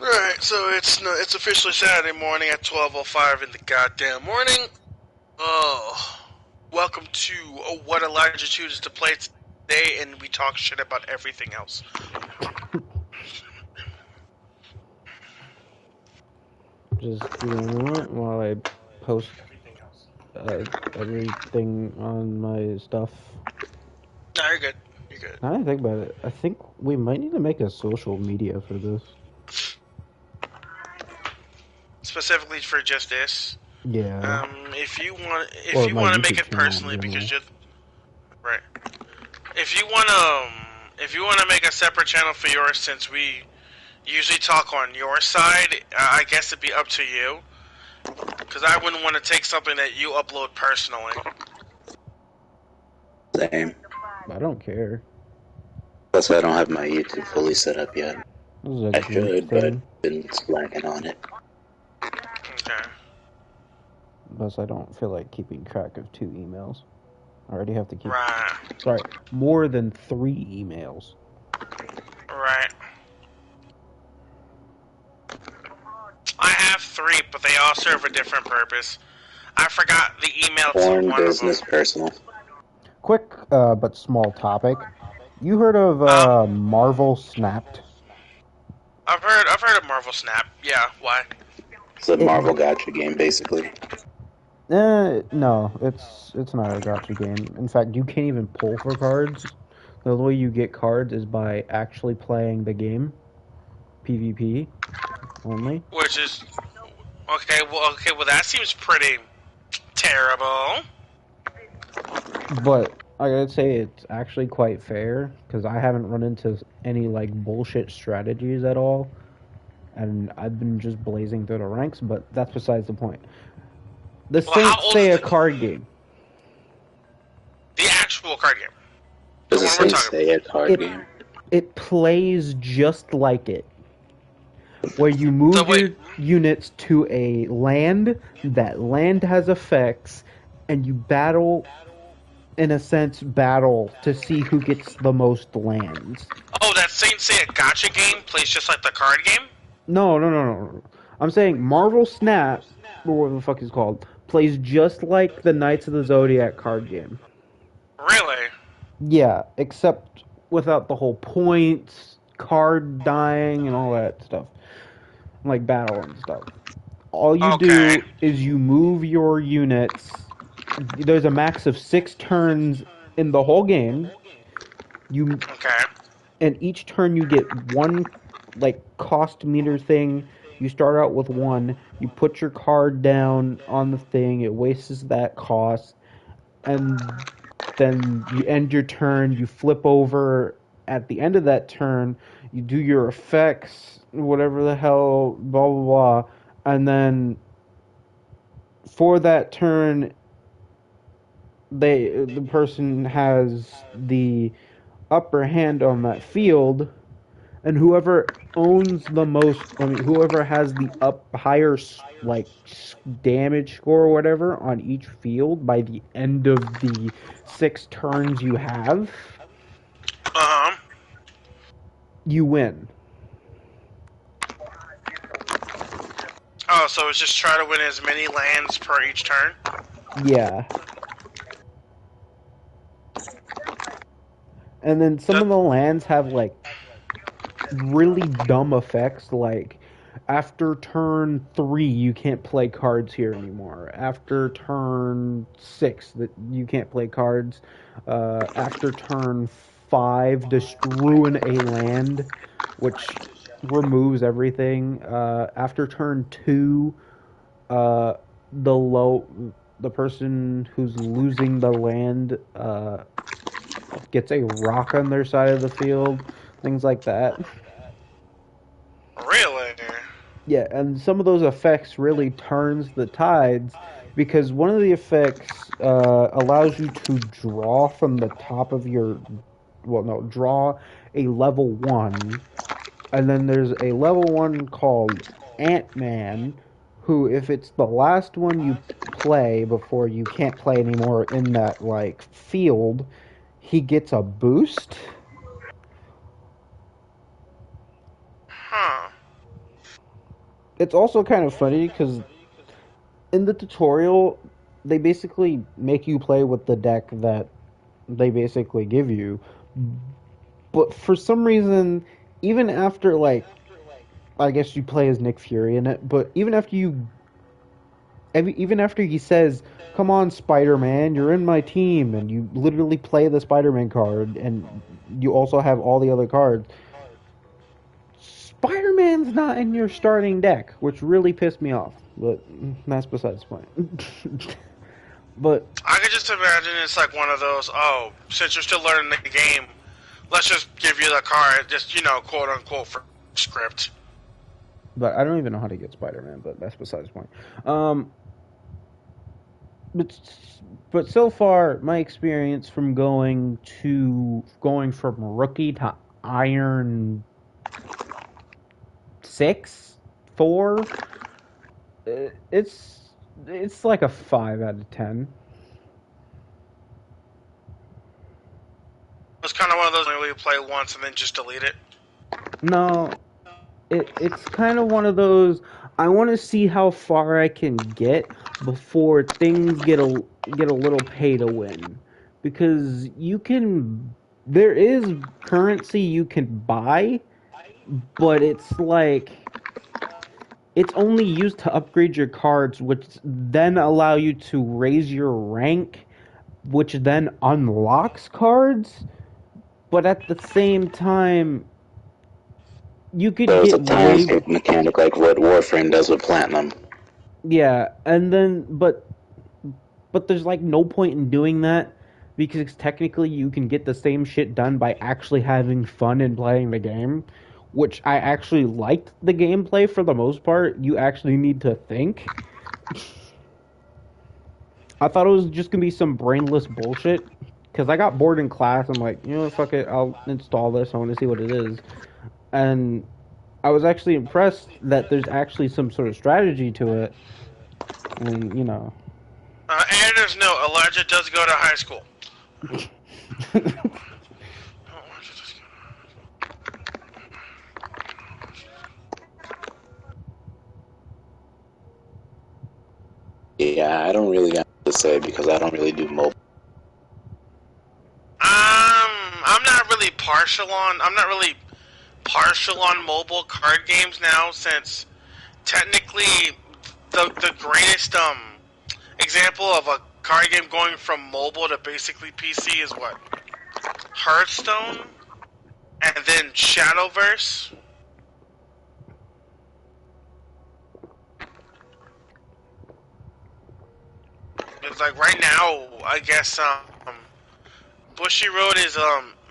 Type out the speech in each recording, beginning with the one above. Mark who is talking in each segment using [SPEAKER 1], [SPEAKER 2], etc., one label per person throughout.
[SPEAKER 1] Alright, so it's officially Saturday morning at 12:05 in the goddamn morning. Oh, welcome to What Elijah Chooses to Play today, and we talk shit about everything else.
[SPEAKER 2] Just give me a moment while I post everything on my stuff.
[SPEAKER 1] No, you're good. You're good.
[SPEAKER 2] Now that I think about it, I think we might need to make a social media for this.
[SPEAKER 1] Specifically for just this.
[SPEAKER 2] Yeah.
[SPEAKER 1] If you want
[SPEAKER 2] Or my
[SPEAKER 1] to make
[SPEAKER 2] YouTube
[SPEAKER 1] it
[SPEAKER 2] channel in
[SPEAKER 1] personally, because
[SPEAKER 2] general.
[SPEAKER 1] just right. If you want to make a separate channel for yours, since we usually talk on your side, I guess it'd be up to you. Because I wouldn't want to take something that you upload personally.
[SPEAKER 3] Same.
[SPEAKER 2] I don't care.
[SPEAKER 3] Plus, I don't have my YouTube fully set up yet.
[SPEAKER 2] This is a
[SPEAKER 3] I
[SPEAKER 2] group
[SPEAKER 3] should,
[SPEAKER 2] thing.
[SPEAKER 3] but been slacking on it.
[SPEAKER 1] Okay.
[SPEAKER 2] Plus, I don't feel like keeping track of 2 emails. I already have to keep...
[SPEAKER 1] Right.
[SPEAKER 2] Sorry, more than 3 emails.
[SPEAKER 1] Right. I have 3, but they all serve a different purpose. I forgot the email
[SPEAKER 3] Porn,
[SPEAKER 1] to one
[SPEAKER 3] business,
[SPEAKER 1] of them.
[SPEAKER 3] personal.
[SPEAKER 2] Quick but small topic. You heard of Marvel Snapped?
[SPEAKER 1] I've heard of Marvel Snap. Yeah, why?
[SPEAKER 3] It's a Marvel gotcha game, basically.
[SPEAKER 2] No, it's not a gotcha game. In fact, you can't even pull for cards. The way you get cards is by actually playing the game, PvP only.
[SPEAKER 1] Which is okay. Well, that seems pretty terrible.
[SPEAKER 2] But I gotta say, it's actually quite fair because I haven't run into any like bullshit strategies at all, and I've been just blazing through the ranks. But that's besides the point. The Saints say a card game.
[SPEAKER 1] The actual card game.
[SPEAKER 3] Does the Saints say a card game?
[SPEAKER 2] It plays just like it. Where you move your units to a land, that land has effects, and you battle, in a sense, to see who gets the most lands.
[SPEAKER 1] Oh, that Saints Say a Gotcha game plays just like the card game?
[SPEAKER 2] No. I'm saying Marvel Snap, or whatever the fuck it's called, plays just like the Knights of the Zodiac card game.
[SPEAKER 1] Really?
[SPEAKER 2] Yeah, except without the whole points, card dying, and all that stuff. Like battle and stuff. All you do is you move your units. There's a max of 6 turns in the whole game. And each turn you get one like cost meter thing. You start out with 1. You put your card down on the thing. It wastes that cost, and then you end your turn. You flip over at the end of that turn. You do your effects, whatever the hell, blah blah blah, and then for that turn, the person has the upper hand on that field, and whoever owns the most, whoever has the higher like damage score or whatever on each field by the end of the 6 turns you have, you win.
[SPEAKER 1] Oh, so it's just try to win as many lands per each turn?
[SPEAKER 2] Yeah. And then some of the lands have like really dumb effects, like after turn 3 you can't play cards here anymore. After turn 6 that you can't play cards. After turn 5 just ruin a land, which removes everything. After turn 2 the person who's losing the land gets a rock on their side of the field, things like that.
[SPEAKER 1] Really?
[SPEAKER 2] Yeah, and some of those effects really turns the tides, because one of the effects allows you to draw from the top of your... draw a level 1, and then there's a level 1 called Ant-Man, who, if it's the last one you play before you can't play anymore in that, like, field, he gets a boost.
[SPEAKER 1] Huh.
[SPEAKER 2] it's also kind of funny because in the tutorial, they basically make you play with the deck that they basically give you. But for some reason, even after like, I guess you play as Nick Fury in it, but even after he says, "Come on, Spider-Man, you're in my team," and you literally play the Spider-Man card, and you also have all the other cards. Spider-Man's not in your starting deck, which really pissed me off. But that's besides the point. But
[SPEAKER 1] I could just imagine it's like one of those, oh, since you're still learning the game, let's just give you the card, just, quote unquote, for script.
[SPEAKER 2] but I don't even know how to get Spider-Man. But that's besides the point. Um, but but so far, my experience from going from rookie to Iron 6, 4, it's like a 5 out of 10.
[SPEAKER 1] It's kind of one of those where you play once and then just delete it.
[SPEAKER 2] No, it's kind of one of those. I want to see how far I can get before things get a little pay to win, because there is currency you can buy, but it's like it's only used to upgrade your cards, which then allow you to raise your rank, which then unlocks cards. But at the same time, you could
[SPEAKER 3] So it's a
[SPEAKER 2] get
[SPEAKER 3] time
[SPEAKER 2] way
[SPEAKER 3] skip mechanic like what Warframe does with Platinum.
[SPEAKER 2] yeah, and then but there's like no point in doing that because technically you can get the same shit done by actually having fun and playing the game, which I actually liked the gameplay for the most part. You actually need to think. I thought it was just gonna be some brainless bullshit because I got bored in class. I'm like, fuck it, I'll install this. I want to see what it is, and I was actually impressed that there's actually some sort of strategy to it. I mean,
[SPEAKER 1] Editor's note, Elijah does go to high school.
[SPEAKER 3] Yeah, I don't really got to say because I don't really do mobile.
[SPEAKER 1] I'm not really partial on mobile card games now, since technically the greatest example of a card game going from mobile to basically PC is what? Hearthstone, and then Shadowverse. It's like right now, I guess Bushiroad is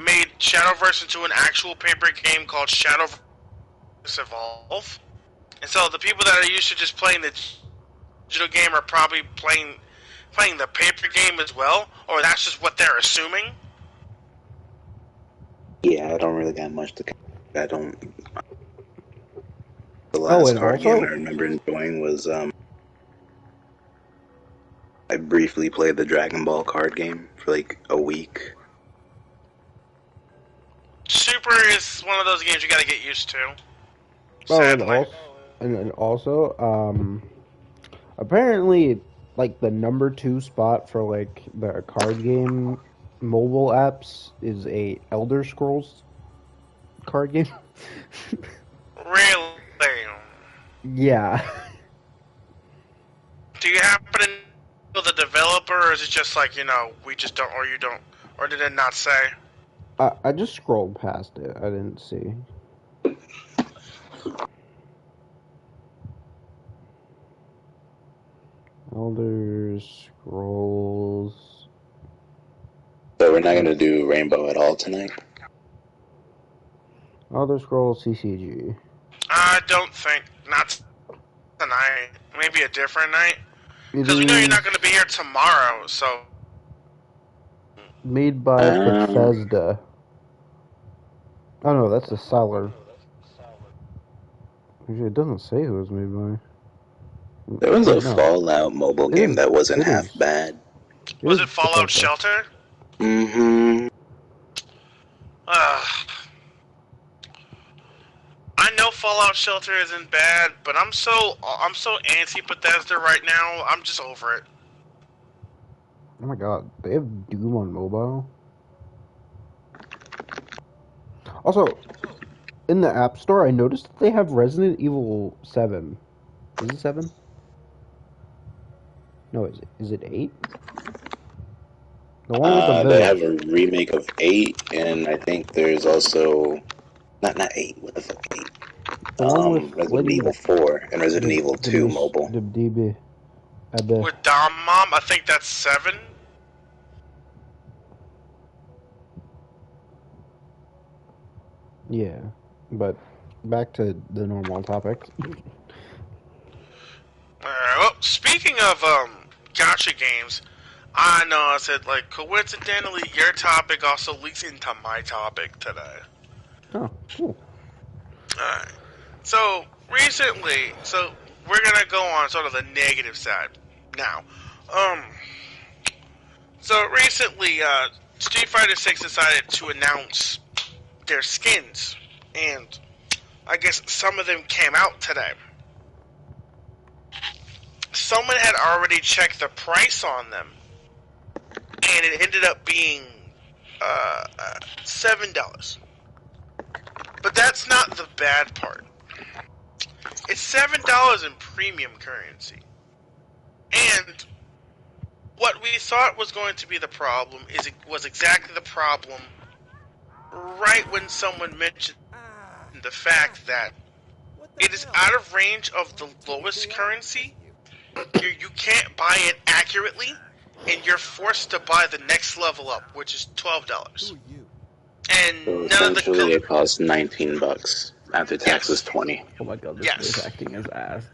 [SPEAKER 1] made Shadowverse into an actual paper game called Shadowverse Evolve. And so the people that are used to just playing the digital game are probably playing the paper game as well, or that's just what they're assuming.
[SPEAKER 3] Yeah, I don't really got much to. I don't. The last card game I remember enjoying was I briefly played the Dragon Ball card game for like a week.
[SPEAKER 1] Super is one of those games you gotta get used to.
[SPEAKER 2] Sadly. And also, apparently, like the number 2 spot for like the card game mobile apps is a Elder Scrolls card game.
[SPEAKER 1] Really?
[SPEAKER 2] Yeah.
[SPEAKER 1] Do you happen to know the developer, or is it just like, we just don't, or you don't, or did it not say?
[SPEAKER 2] I just scrolled past it. I didn't see. Elder Scrolls.
[SPEAKER 3] So we're not gonna do Rainbow at all tonight?
[SPEAKER 2] Elder Scrolls CCG.
[SPEAKER 1] I don't think, not tonight. Maybe a different night. Because we know you're not going to be here tomorrow, so...
[SPEAKER 2] Made by Bethesda. Oh no, that's a seller. Actually, it doesn't say who it was made by.
[SPEAKER 3] There was a Fallout mobile game that wasn't half bad.
[SPEAKER 1] Was it Fallout Shelter?
[SPEAKER 3] Mm-hmm.
[SPEAKER 1] I know Fallout Shelter isn't bad, but I'm so anti Bethesda right now. I'm just over it.
[SPEAKER 2] Oh my god, they have Doom on mobile. Also, in the App Store, I noticed that they have Resident Evil 7. Is it 7? No, is it 8? The one with the
[SPEAKER 3] They
[SPEAKER 2] village.
[SPEAKER 3] have a remake of 8, and I think there's also not 8. What the fuck 8?
[SPEAKER 2] The one with
[SPEAKER 3] Resident Evil 4 and Resident Evil 2 mobile.
[SPEAKER 2] The DB.
[SPEAKER 1] With Dom Mom, I think that's 7.
[SPEAKER 2] Yeah, but back to the normal topics.
[SPEAKER 1] Well, speaking of gacha games, I know I said like coincidentally your topic also leaks into my topic today.
[SPEAKER 2] Oh, cool.
[SPEAKER 1] Alright. So recently, we're gonna go on sort of the negative side now. So recently, Street Fighter 6 decided to announce their skins, and I guess some of them came out today. Someone had already checked the price on them, and it ended up being $7. But that's not the bad part. It's $7 in premium currency. And what we thought was going to be the problem was exactly the problem right when someone mentioned the fact that it is out of range of the lowest currency. You can't buy it accurately, and you're forced to buy the next level up, which is $12. And
[SPEAKER 3] So
[SPEAKER 1] none of
[SPEAKER 3] essentially
[SPEAKER 1] the
[SPEAKER 3] it costs $19. After taxes, 20.
[SPEAKER 2] Oh my god, this
[SPEAKER 1] Yes.
[SPEAKER 2] voice acting is ass.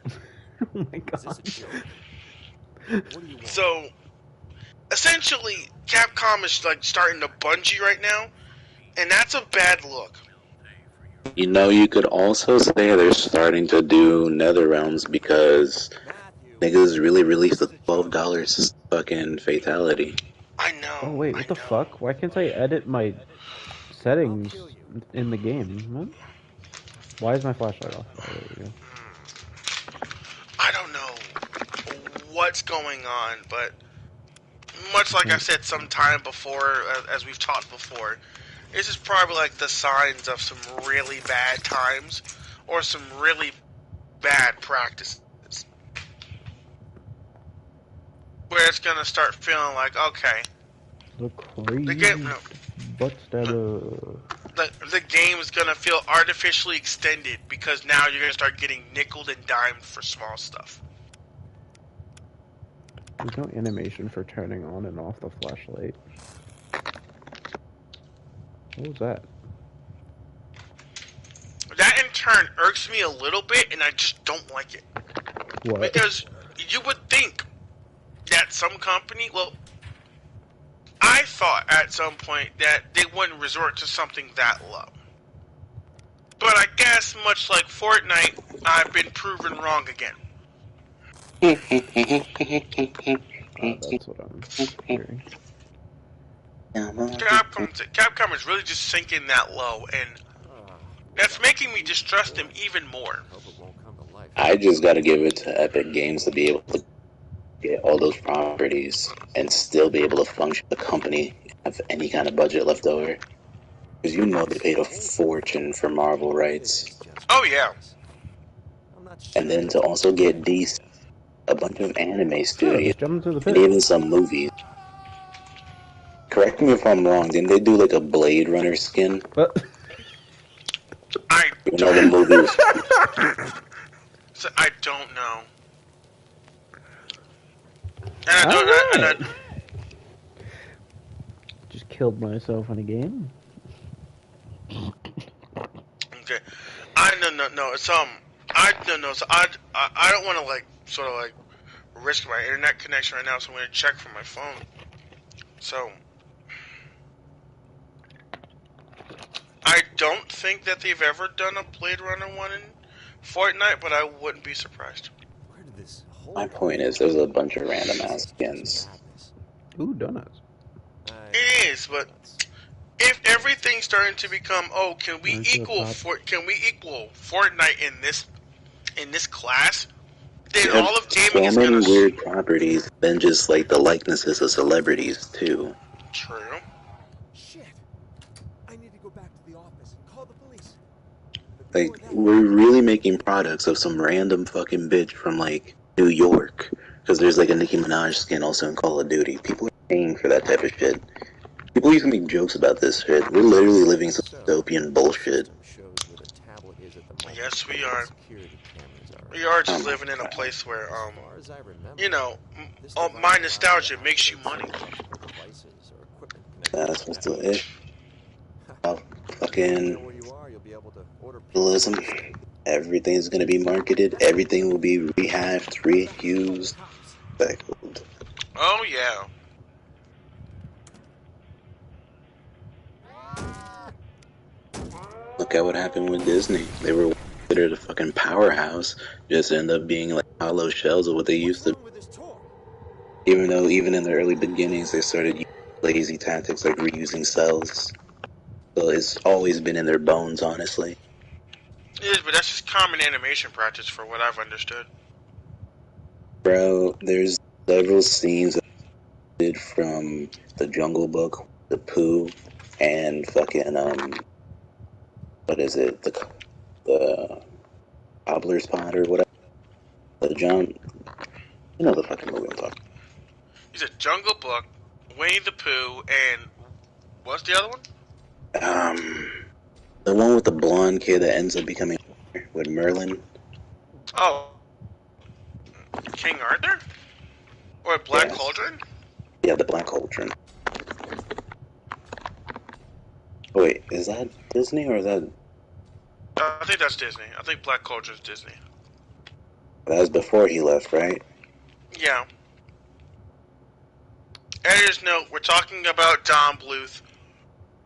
[SPEAKER 2] Oh my god.
[SPEAKER 1] So essentially, Capcom is like starting to Bungie right now, and that's a bad look.
[SPEAKER 3] You know, you could also say they're starting to do NetherRealms because niggas really released the $12 fucking fatality.
[SPEAKER 1] I know.
[SPEAKER 2] Oh wait, what the fuck? Why can't I edit my settings in the game? What? Why is my flashlight off? Oh, there we go.
[SPEAKER 1] I don't know what's going on, but much like I said sometime before, as we've talked before, this is probably like the signs of some really bad times or some really bad practices. Where it's gonna start feeling like, okay,
[SPEAKER 2] The crazy
[SPEAKER 1] the game,
[SPEAKER 2] butt stabber.
[SPEAKER 1] the game is gonna feel artificially extended because now you're gonna start getting nickeled and dimed for small stuff.
[SPEAKER 2] There's no animation for turning on and off the flashlight. What was that?
[SPEAKER 1] That in turn irks me a little bit, and I just don't like it.
[SPEAKER 2] What?
[SPEAKER 1] Because you would think that some company, well, I thought at some point that they wouldn't resort to something that low. But I guess, much like Fortnite, I've been proven wrong again.
[SPEAKER 2] That's what I'm hearing.
[SPEAKER 1] Capcom is really just sinking that low, and that's making me distrust them even more.
[SPEAKER 3] I just gotta give it to Epic Games to be able to get all those properties and still be able to function the company, have any kind of budget left over. Because you know they paid a fortune for Marvel rights.
[SPEAKER 1] Oh yeah.
[SPEAKER 3] And then to also get DC, a bunch of anime
[SPEAKER 2] Yeah,
[SPEAKER 3] studios,
[SPEAKER 2] just jump into the
[SPEAKER 3] and
[SPEAKER 2] pit.
[SPEAKER 3] even some movies. Correct me if I'm wrong, didn't they do like a Blade Runner skin?
[SPEAKER 2] But
[SPEAKER 1] I
[SPEAKER 3] Even though the movie was...
[SPEAKER 1] I don't know. And I don't,
[SPEAKER 2] just killed myself in a game.
[SPEAKER 1] okay. No. It's I don't know. So I don't want to like sort of like risk my internet connection right now, so I'm gonna check from my phone. So I don't think that they've ever done a Blade Runner one in Fortnite, but I wouldn't be surprised.
[SPEAKER 3] My point is, there's a bunch of random ass skins.
[SPEAKER 2] Ooh, donuts.
[SPEAKER 1] It is, but if everything's starting to become, oh, can we
[SPEAKER 2] Aren't you a
[SPEAKER 1] equal
[SPEAKER 2] cop?
[SPEAKER 1] can we equal Fortnite in this class? Then
[SPEAKER 3] You have
[SPEAKER 1] all of gaming
[SPEAKER 3] so
[SPEAKER 1] is
[SPEAKER 3] many
[SPEAKER 1] gonna.
[SPEAKER 3] weird properties than just like the likenesses of celebrities too.
[SPEAKER 1] True.
[SPEAKER 4] Shit! I need to go back to the office and call the police. But before
[SPEAKER 3] Like
[SPEAKER 4] that,
[SPEAKER 3] we're really making products of some random fucking bitch from like New York because there's like a Nicki Minaj skin also in Call of Duty. People are paying for that type of shit. People used to make jokes about this shit. We're literally living some dystopian bullshit.
[SPEAKER 4] system shows where the tablet is at the moment.
[SPEAKER 1] Yes, we are.
[SPEAKER 4] Security cameras are.
[SPEAKER 1] We are just
[SPEAKER 3] Oh my
[SPEAKER 1] living in a
[SPEAKER 3] God.
[SPEAKER 1] place where,
[SPEAKER 4] As far as I remember,
[SPEAKER 1] you know,
[SPEAKER 4] this
[SPEAKER 1] my
[SPEAKER 4] device allows
[SPEAKER 1] nostalgia
[SPEAKER 4] to
[SPEAKER 1] makes you
[SPEAKER 4] activate
[SPEAKER 1] money.
[SPEAKER 4] certain devices or equipment connected
[SPEAKER 3] That's
[SPEAKER 4] to
[SPEAKER 3] what's
[SPEAKER 4] the
[SPEAKER 3] the
[SPEAKER 4] network.
[SPEAKER 3] ish. About
[SPEAKER 4] Anywhere
[SPEAKER 3] fucking
[SPEAKER 4] where you are, you'll be able to order pizza.
[SPEAKER 3] capitalism. Everything's gonna be marketed. Everything will be rehashed, reused, recycled.
[SPEAKER 1] Oh yeah.
[SPEAKER 3] Look at what happened with Disney. They were considered a fucking powerhouse, just end up being like hollow shells of what they used to.
[SPEAKER 4] What's wrong with this toy?
[SPEAKER 3] Even though even in the early beginnings they started using lazy tactics like reusing cells. So it's always been in their bones, honestly.
[SPEAKER 1] It is, but that's just common animation practice for what I've understood.
[SPEAKER 3] Bro, there's several scenes that I did from the Jungle Book, the Pooh, and fucking what is it? The Cobbler's Pod or whatever. The John, you know the fucking movie I'm talking.
[SPEAKER 1] He's a Jungle Book, Winnie the Pooh, and what's the other one?
[SPEAKER 3] The one with the blonde kid that ends up becoming with Merlin.
[SPEAKER 1] Oh, King Arthur? Or Black
[SPEAKER 3] Yes.
[SPEAKER 1] Cauldron?
[SPEAKER 3] Yeah, the Black Cauldron. Wait, is that Disney or is that?
[SPEAKER 1] I think that's Disney. I think Black Cauldron's Disney.
[SPEAKER 3] That was before he left, right?
[SPEAKER 1] Yeah. Editor's note, we're talking about Don Bluth.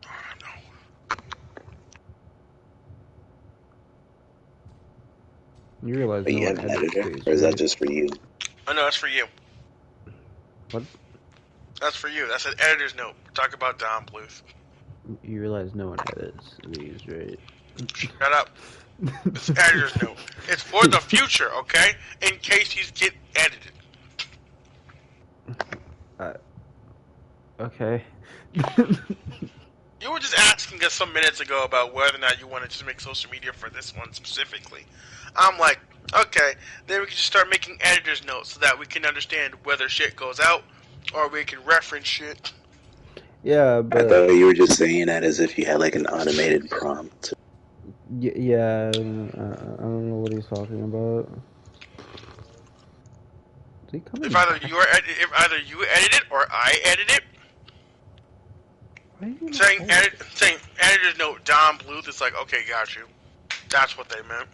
[SPEAKER 1] Oh, no.
[SPEAKER 2] You realize
[SPEAKER 3] But
[SPEAKER 2] no
[SPEAKER 3] you
[SPEAKER 2] one
[SPEAKER 3] have an
[SPEAKER 2] edits
[SPEAKER 3] editor,
[SPEAKER 2] these,
[SPEAKER 3] or is that
[SPEAKER 2] right?
[SPEAKER 3] just for you?
[SPEAKER 1] Oh, no, that's for you.
[SPEAKER 2] What?
[SPEAKER 1] That's for you. That's an editor's note. We're talking about Don Bluth.
[SPEAKER 2] You realize no one edits these, right?
[SPEAKER 1] Shut up. It's editor's note. It's for the future, okay? In case these get edited.
[SPEAKER 2] Okay.
[SPEAKER 1] You were just asking us some minutes ago about whether or not you wanted to make social media for this one specifically. I'm like, okay, then we can just start making editor's notes so that we can understand whether shit goes out or we can reference shit.
[SPEAKER 2] Yeah,
[SPEAKER 3] I
[SPEAKER 2] but
[SPEAKER 3] thought you were just saying that as if you had like an automated prompt.
[SPEAKER 2] yeah, I don't know what he's talking about. Is he coming
[SPEAKER 1] If
[SPEAKER 2] back?
[SPEAKER 1] either you edit it or I edit it,
[SPEAKER 2] Why are you
[SPEAKER 1] saying
[SPEAKER 2] not-
[SPEAKER 1] saying editor's note Don Bluth, it's like, okay, got you. That's what they meant.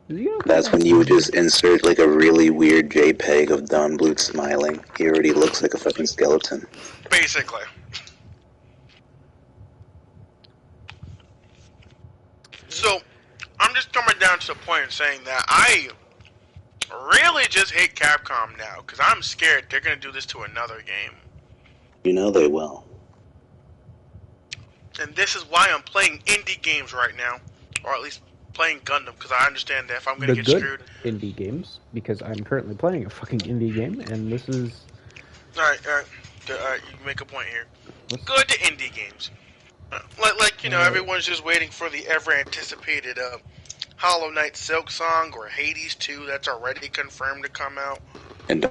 [SPEAKER 2] Is he gonna come
[SPEAKER 3] That's
[SPEAKER 2] back?
[SPEAKER 3] when you would just insert like a really weird JPEG of Don Bluth smiling. He already looks like a fucking skeleton.
[SPEAKER 1] Basically. So, I'm just coming down to the point and saying that I really just hate Capcom now, because I'm scared they're going to do this to another game.
[SPEAKER 3] You know they will.
[SPEAKER 1] And this is why I'm playing indie games right now, or at least playing Gundam, because I understand that if I'm going
[SPEAKER 2] The
[SPEAKER 1] to get
[SPEAKER 2] good
[SPEAKER 1] screwed...
[SPEAKER 2] indie games, because I'm currently playing a fucking indie game, and this is
[SPEAKER 1] Alright, you make a point here.
[SPEAKER 2] what's-
[SPEAKER 1] Good to indie games. Like you know, everyone's just waiting for the ever-anticipated Hollow Knight Silk Song or Hades 2 that's already confirmed to come out.
[SPEAKER 3] And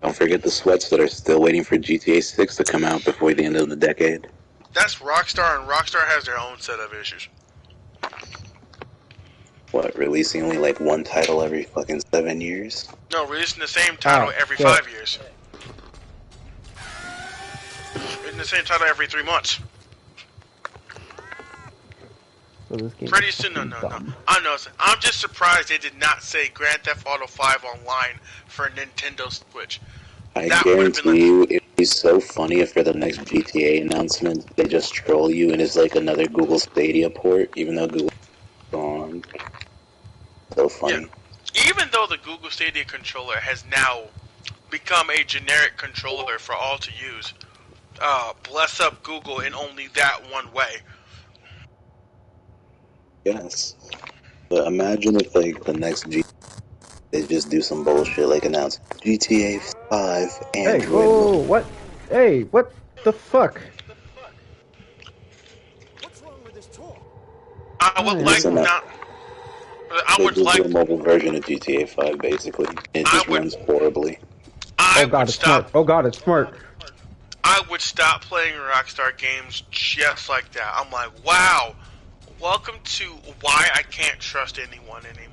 [SPEAKER 3] don't forget the sweats that are still waiting for GTA 6 to come out before the end of the decade.
[SPEAKER 1] That's Rockstar, and Rockstar has their own set of issues.
[SPEAKER 3] What, releasing only like one title every fucking 7 years?
[SPEAKER 1] No, releasing the same title
[SPEAKER 2] Oh,
[SPEAKER 1] every
[SPEAKER 2] shit.
[SPEAKER 1] 5 years. Releasing the same title every 3 months.
[SPEAKER 2] so this game.
[SPEAKER 1] Pretty
[SPEAKER 2] is
[SPEAKER 1] soon, no.
[SPEAKER 2] fucking dumb.
[SPEAKER 1] I know. I'm just surprised they did not say Grand Theft Auto 5 online for Nintendo Switch.
[SPEAKER 3] I
[SPEAKER 1] That would've been
[SPEAKER 3] guarantee you it'd be so funny if for the next GTA announcement they just troll you and it's like another Google Stadia port, even though Google's gone. So funny.
[SPEAKER 1] Even though the Google Stadia controller has now become a generic controller for all to use, bless up Google in only that one way.
[SPEAKER 3] Yes. But imagine if, like, the next they just do some bullshit, like announce GTA 5
[SPEAKER 2] Hey,
[SPEAKER 3] Android
[SPEAKER 2] whoa,
[SPEAKER 3] mode.
[SPEAKER 2] what? Hey, what the fuck?
[SPEAKER 4] What's wrong with this talk?
[SPEAKER 1] I would
[SPEAKER 2] Hey,
[SPEAKER 1] like
[SPEAKER 3] Listen up.
[SPEAKER 1] not. I
[SPEAKER 3] They
[SPEAKER 1] would
[SPEAKER 3] just do
[SPEAKER 1] like.
[SPEAKER 3] a mobile version of GTA 5, basically. It
[SPEAKER 1] I
[SPEAKER 3] just
[SPEAKER 1] would.
[SPEAKER 3] runs horribly.
[SPEAKER 1] I
[SPEAKER 2] Oh god,
[SPEAKER 1] would
[SPEAKER 2] it's smart.
[SPEAKER 1] stop.
[SPEAKER 2] Oh god, it's smart.
[SPEAKER 1] I would stop playing Rockstar games just like that. I'm like, wow. Welcome to why I can't trust anyone anymore.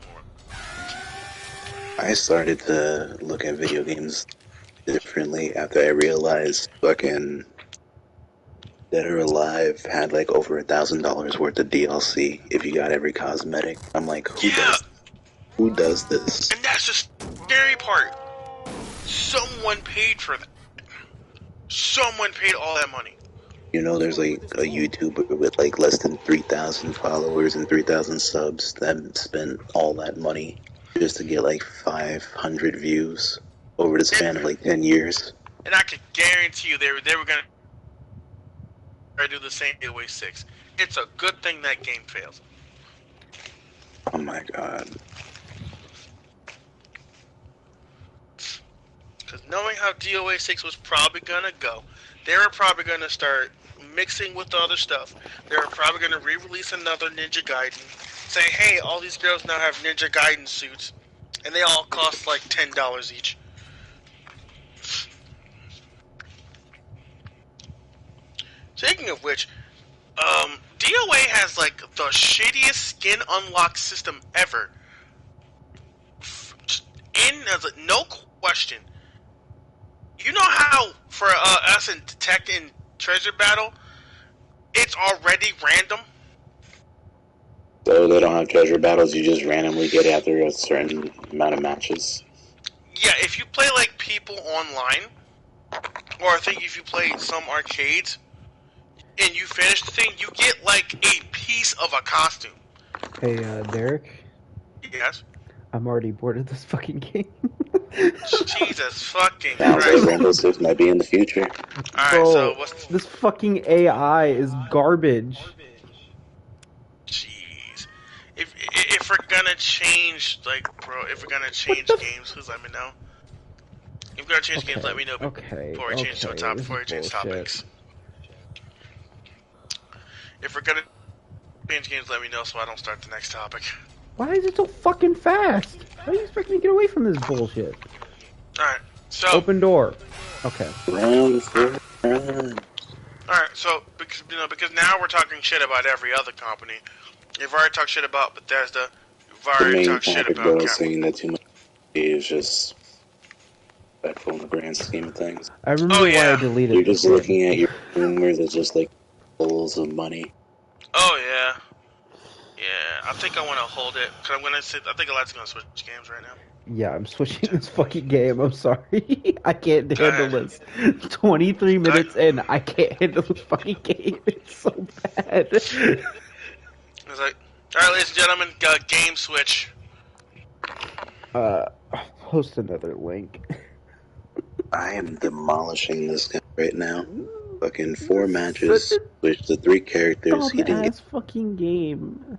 [SPEAKER 3] I started to look at video games differently after I realized fucking Dead or Alive had like over $1,000 worth of DLC if you got every cosmetic. I'm like,
[SPEAKER 1] Yeah,
[SPEAKER 3] who does this?
[SPEAKER 1] and that's the scary part. Someone paid for that. Someone paid all that money.
[SPEAKER 3] You know, there's like a YouTuber with like less than 3,000 followers and 3,000 subs that spent all that money just to get like 500 views over the span of like 10 years.
[SPEAKER 1] And I can guarantee you they were gonna try to do the same DOA 6. It's a good thing that game fails.
[SPEAKER 3] Oh my god.
[SPEAKER 1] Because knowing how DOA 6 was probably gonna go, they were probably gonna start mixing with other stuff. They were probably gonna re-release another Ninja Gaiden. Say, hey, all these girls now have Ninja Gaiden suits, and they all cost like $10 each. Speaking of which, DOA has like the shittiest skin unlock system ever. No question. You know how for us in Detect and Treasure Battle, it's already random?
[SPEAKER 3] So they don't have treasure battles, you just randomly get after a certain amount of matches.
[SPEAKER 1] Yeah, if you play like people online, or I think if you play some arcades, and you finish the thing, you get like a piece of a costume.
[SPEAKER 2] Hey, Derek,
[SPEAKER 1] Yes.
[SPEAKER 2] I'm already bored of this fucking game.
[SPEAKER 1] Jesus fucking
[SPEAKER 3] Sounds like
[SPEAKER 1] Christ.
[SPEAKER 3] Rainbow Six might be in the future.
[SPEAKER 1] Alright,
[SPEAKER 2] Bro,
[SPEAKER 1] so what's...
[SPEAKER 2] this fucking AI is garbage.
[SPEAKER 1] Jeez. If we're gonna change, like, bro, if we're gonna change games, please let me know. If we're gonna change games, let me know before we change to a topic, before we change topics. If we're gonna change games, let me know so I don't start the next topic.
[SPEAKER 2] Why is it so fucking fast? How do you expect me to get away from this bullshit?
[SPEAKER 1] Alright, so...
[SPEAKER 2] Open door. Okay.
[SPEAKER 3] Run, run.
[SPEAKER 1] Alright, so, because now we're talking shit about every other company. You've already talked shit about Bethesda. You've
[SPEAKER 3] The
[SPEAKER 1] already
[SPEAKER 3] main
[SPEAKER 1] talked shit
[SPEAKER 3] topic,
[SPEAKER 1] about
[SPEAKER 3] though,
[SPEAKER 1] Capcom.
[SPEAKER 3] saying that too much is just respectful in the grand scheme of things.
[SPEAKER 2] I remember why I deleted
[SPEAKER 3] You're just
[SPEAKER 2] this
[SPEAKER 3] looking
[SPEAKER 2] game.
[SPEAKER 3] at your rumors as just like pulls of money.
[SPEAKER 1] Oh, yeah. Yeah, I think I want to hold it, because I think Alad's going to switch games right now.
[SPEAKER 2] Yeah, I'm switching this fucking game. I'm sorry. I can't
[SPEAKER 1] Go
[SPEAKER 2] handle
[SPEAKER 1] ahead.
[SPEAKER 2] this. 23 minutes in, I can't handle this fucking game. It's so bad.
[SPEAKER 1] It's like, alright, ladies and gentlemen, game switch.
[SPEAKER 2] Post another link.
[SPEAKER 3] I am demolishing this guy right now. Fucking 4 matches, switched to 3 characters. He didn't get
[SPEAKER 2] Dumbass fucking game.